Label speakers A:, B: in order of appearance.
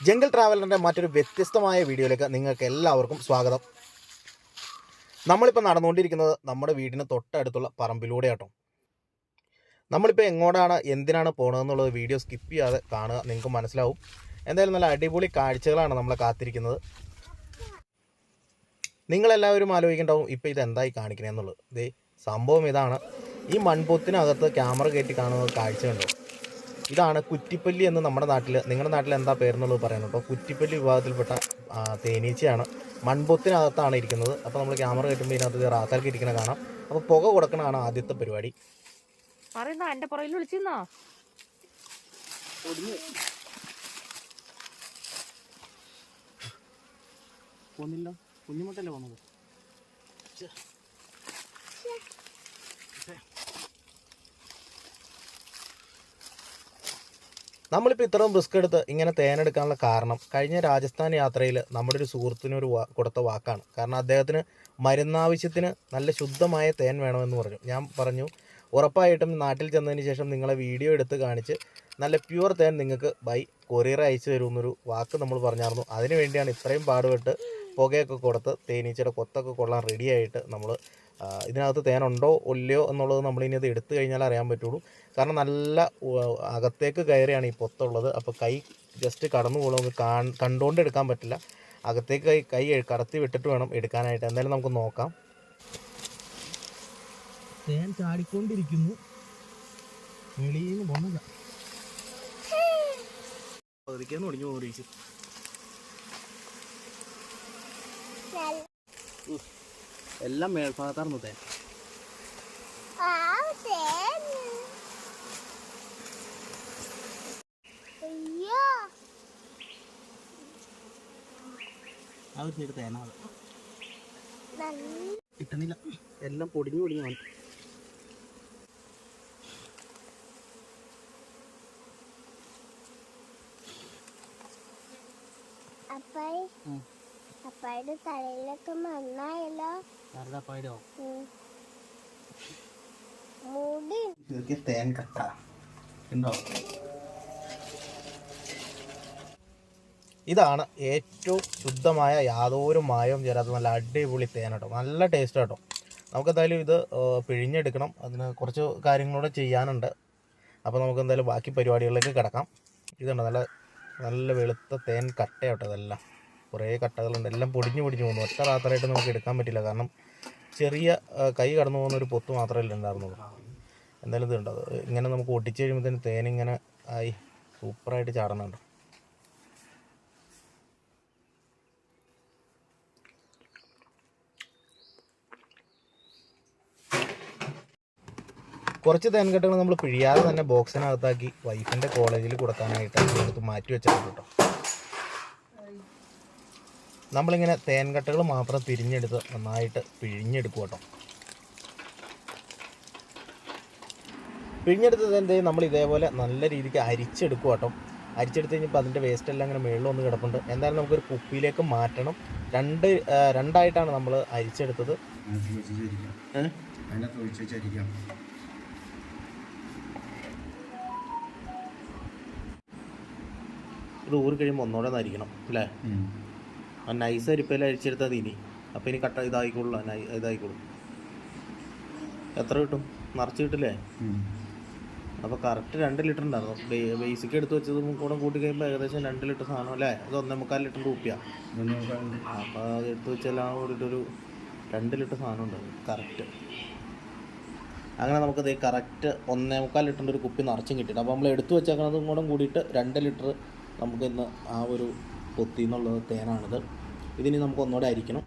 A: Jungle ട്രാവലറിൻ്റെ മറ്റൊരു വ്യത്യസ്തമായ വീഡിയോയിലേക്ക് നിങ്ങൾക്ക് എല്ലാവർക്കും സ്വാഗതം. നമ്മളിപ്പോൾ നടന്നുകൊണ്ടിരിക്കുന്നത് നമ്മുടെ വീടിന് തൊട്ടടുത്തുള്ള പറമ്പിലൂടെ കേട്ടോ. നമ്മളിപ്പോൾ എങ്ങോട്ടാണ് എന്തിനാണ് പോകണമെന്നുള്ളത് വീഡിയോ സ്കിപ്പ് ചെയ്യാതെ കാണുക, നിങ്ങൾക്ക് മനസ്സിലാവും. എന്തായാലും നല്ല അടിപൊളി കാഴ്ചകളാണ് നമ്മളെ കാത്തിരിക്കുന്നത്. നിങ്ങളെല്ലാവരും ആലോചിക്കേണ്ടാവും ഇപ്പോൾ ഇതെന്തായി കാണിക്കണമെന്നുള്ളത്. ഇതേ സംഭവം ഇതാണ്. ഈ മൺപൊത്തിനകത്ത് ക്യാമറ കയറ്റി കാണുന്ന കാഴ്ച കണ്ടോ. ഇതാണ് കുറ്റിപ്പല്ലി എന്ന് നമ്മുടെ നാട്ടിൽ, നിങ്ങളുടെ നാട്ടിൽ എന്താ പേരെന്നുള്ളത് പറയുന്നത്. അപ്പോൾ കുറ്റിപ്പല്ലി വിഭാഗത്തിൽപ്പെട്ട തേനീച്ചയാണ്. മൺപൊത്തിനകത്താണ് ഇരിക്കുന്നത്. അപ്പോൾ നമ്മൾ ക്യാമറ കയറ്റുമ്പോൾ ഇതിനകത്ത് റാത്താൽക്ക് ഇരിക്കണ കാണാം. അപ്പോൾ പുക കൊടുക്കണതാണ് ആദ്യത്തെ പരിപാടി.
B: എന്റെ പുറകിൽ വിളിച്ചിരുന്നോ?
A: പോന്നില്ല, കുഞ്ഞുമുട്ടല്ലേ പോന്നത്. നമ്മളിപ്പോൾ ഇത്രയും റിസ്ക് എടുത്ത് ഇങ്ങനെ തേനെടുക്കാനുള്ള കാരണം കഴിഞ്ഞ രാജസ്ഥാൻ യാത്രയിൽ നമ്മുടെ ഒരു സുഹൃത്തിനൊരു കൊടുത്ത വാക്കാണ്. കാരണം അദ്ദേഹത്തിന് മരുന്നാവശ്യത്തിന് നല്ല ശുദ്ധമായ തേൻ വേണമെന്ന് പറഞ്ഞു. ഞാൻ പറഞ്ഞു ഉറപ്പായിട്ടും നാട്ടിൽ ചെന്നതിന് ശേഷം നിങ്ങളെ വീഡിയോ എടുത്ത് കാണിച്ച് നല്ല പ്യുവർ തേൻ നിങ്ങൾക്ക് ബൈ കൊറിയർ അയച്ചു തരുമെന്നൊരു വാക്ക് നമ്മൾ പറഞ്ഞായിരുന്നു. അതിനു വേണ്ടിയാണ് ഇത്രയും പാടുപെട്ട് പുകയൊക്കെ കൊടുത്ത് തേനീച്ചയുടെ കൊത്തൊക്കെ കൊള്ളാൻ റെഡിയായിട്ട് നമ്മൾ ഇതിനകത്ത് തേനുണ്ടോ ഇല്ലയോ എന്നുള്ളത് നമ്മളിനി അത് എടുത്തു കഴിഞ്ഞാൽ അറിയാൻ പറ്റുള്ളൂ. കാരണം നല്ല അകത്തേക്ക് കയറിയാണ് ഈ പൊത്തുള്ളത്. അപ്പോൾ കൈ ജസ്റ്റ് കടന്നു പോകുമ്പോൾ നമുക്ക് കണ്ടുകൊണ്ട് എടുക്കാൻ പറ്റില്ല. അകത്തേക്ക് കൈ കടത്തി വിട്ടിട്ട് വേണം എടുക്കാനായിട്ട്. എന്തായാലും നമുക്ക് നോക്കാം. തേൻ ചാടിക്കൊണ്ടിരിക്കുന്നു, വെളിയിൽ നിന്ന് പോകുന്നില്ല. പതുക്കെന്ന് ഒടിഞ്ഞു പോയി. എല്ലാം മേൽഭാഗത്തായിരുന്നു തേൻ. അത് ചെയ്ത് തേനാണ് കിട്ടുന്നില്ല, എല്ലാം പൊടിഞ്ഞു പൊടിഞ്ഞു.
C: അപ്പായുടെ തലയിലൊക്കെ നന്നായല്ലോ.
A: തേൻ കട്ട ഉണ്ടോ? ഇതാണ് ഏറ്റവും ശുദ്ധമായ, യാതൊരു മായവും ചേരാത്ത നല്ല അടിപൊളി തേൻ കേട്ടോ. നല്ല ടേസ്റ്റ് കേട്ടോ. നമുക്കെന്തായാലും ഇത് പിഴിഞ്ഞെടുക്കണം. അതിന് കുറച്ച് കാര്യങ്ങളൂടെ ചെയ്യാനുണ്ട്. അപ്പോൾ നമുക്ക് എന്തായാലും ബാക്കി പരിപാടികളിലേക്ക് കിടക്കാം. ഇതുണ്ട് നല്ല നല്ല വെളുത്ത തേൻ കട്ട കേട്ടോ. ഇതെല്ലാം കുറേ കട്ടകളുണ്ട്, എല്ലാം പൊടിഞ്ഞു പോകുന്നു. ഒറ്റ റാത്തറായിട്ട് നമുക്ക് എടുക്കാൻ പറ്റില്ല. കാരണം ചെറിയ കൈ കടന്നു പോകുന്ന ഒരു പൊത്ത് മാത്രമല്ലേ ഉണ്ടായിരുന്നുള്ളൂ. എന്തായാലും ഇതുണ്ട്, അത് ഇങ്ങനെ നമുക്ക് ഒട്ടിച്ച് കഴിയുമ്പോഴത്തേന് തേനിങ്ങനെ ആയി സൂപ്പറായിട്ട് ചാടുന്നുണ്ട്. കുറച്ച് തേൻകട്ടകൾ നമ്മൾ പിഴിയാതെ തന്നെ ബോക്സിനകത്താക്കി വൈഫിൻ്റെ കോളേജിൽ കൊടുക്കാനായിട്ട് എടുത്ത് മാറ്റി വെച്ചിട്ടുണ്ട് കേട്ടോ. നമ്മളിങ്ങനെ തേൻകട്ടകൾ മാത്രം തിരിഞ്ഞെടുത്ത് നന്നായിട്ട് പിഴിഞ്ഞെടുക്കും കേട്ടോ. പിഴിഞ്ഞെടുത്തത് എന്ത് ചെയ്യും, നമ്മൾ ഇതേപോലെ നല്ല രീതിക്ക് അരിച്ചെടുക്കും കേട്ടോ. അരിച്ചെടുത്ത് കഴിഞ്ഞപ്പോൾ അതിൻ്റെ വേസ്റ്റ് എല്ലാം ഇങ്ങനെ മുകളിൽ വന്ന് കിടപ്പുണ്ട്. എന്തായാലും നമുക്കൊരു കുപ്പിയിലേക്ക് മാറ്റണം. രണ്ടായിട്ടാണ് നമ്മൾ അരിച്ചെടുത്തത്. ഇത് ഊറി കഴിയുമ്പോൾ ഒന്നോടെ നരിക്കണം അല്ലേ? ആ നൈസ് അരിപ്പയിൽ അരിച്ചെടുത്താൽ ഇനി അപ്പോൾ ഇനി കട്ട ഇതായിക്കോളൂ, ഇതായിക്കോളും. എത്ര കിട്ടും? നിറച്ച് കിട്ടില്ലേ? അപ്പോൾ കറക്റ്റ് 2 ലിറ്റർ ഉണ്ടായിരുന്നു. ബേസിക്ക് എടുത്ത് വെച്ചതും കൂടെ കൂട്ടി കഴിയുമ്പോൾ ഏകദേശം 2 ലിറ്റർ സാധനം അല്ലേ? അത് 1.25 ലിറ്റർ രൂപയാണ്. അപ്പോൾ അത് എടുത്ത് വെച്ചെല്ലാം കൂടിയിട്ടൊരു 2 ലിറ്റർ സാധനം ഉണ്ട് കറക്റ്റ്. അങ്ങനെ നമുക്കത് കറക്റ്റ് 1.25 ലിറ്ററിൻ്റെ ഒരു കുപ്പി നിറച്ചും കിട്ടിയിട്ട്. അപ്പോൾ നമ്മൾ എടുത്തു വെച്ചേക്കുന്നതും കൂടെ കൂടിയിട്ട് 2 ലിറ്റർ നമുക്കിന്ന് ആ ഒരു പൊത്തി എന്നുള്ളത് തേനാണിത്. ഇതിനി നമുക്ക് ഒന്നുകൂടെ അരിക്കണം.